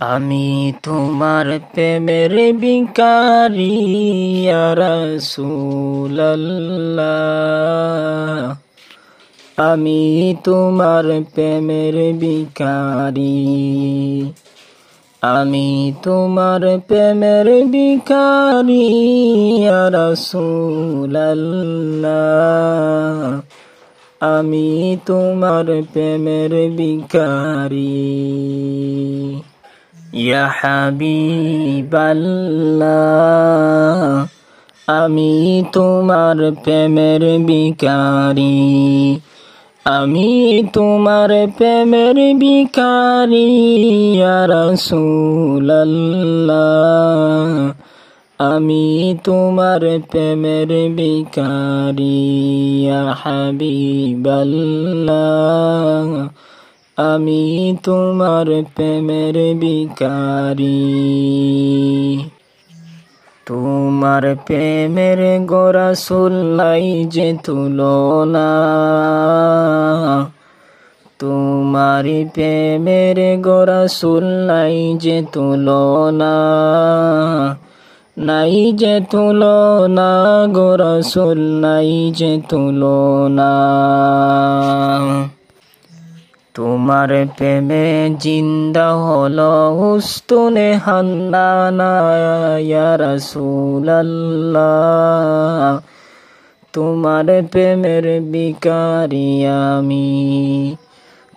আমি তোমার প্রেমের ভিখারি ইয়া রাসূলুল্লাহ। আমি তোমার প্রেমের ভিখারি। আমি তোমার প্রেমের ভিখারি ইয়া রাসূলুল্লাহ। আমি তোমার প্রেমের ভিখারি। ইয়া হাবিবাল্লাহ। আমি তোমার প্রেমের ভিখারি। আমি তোমার প্রেমের ভিখারি ইয়া রাসূলুল্লাহ। আমি তোমার প্রেমের ভিখারি ইয়া হাবিবাল্লাহ। আমি তোমার প্রেমের ভিখারি। তোমার প্রেমের গো রাসূল নাই যে তুলনা। তোমার প্রেমের গো রাসূল নাই যে তুলনা। নাই যে তুলনা গো রাসূল নাই যে তুলনা। তোমার প্রেমে জিন্দা হলো উস্তুনে হান্নানা ইয়া রাসূলুল্লাহ। তোমার প্রেমের ভিখারি আমি।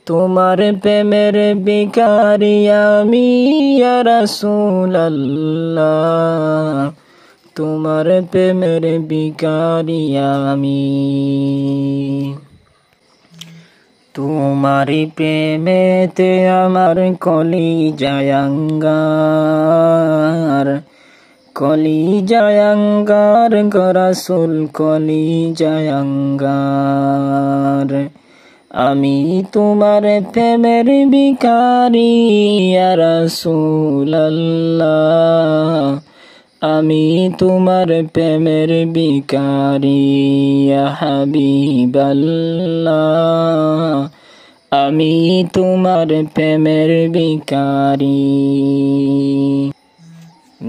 তোমার প্রেমের ভিখারি আমি ইয়া রাসূলুল্লাহ। তোমার প্রেমের ভিখারি আমি। তোমারি প্রেমেতে আমার কলিজায় আঙ্গার। কলিজায় আঙ্গার গো রাসূল কলিজায় আঙ্গার। আমি তোমার প্রেমের ভিখারি ইয়া রাসূলুল্লাহ। আমি তোমার প্রেমের ভিখারি ইয়া হাবিবাল্লাহ। আমি তোমার প্রেমের ভিখারি।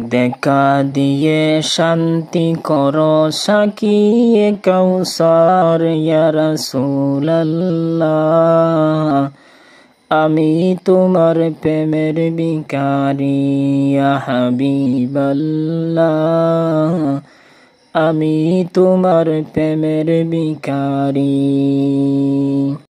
দেখা দিয়ে শান্তি করো সাকিয়ে কাউসার ইয়া রাসূলুল্লাহ। আমি তোমার প্রেমের ভিখারি ইয়া হাবিবাল্লাহ। আমি তোমার প্রেমের ভিখারি।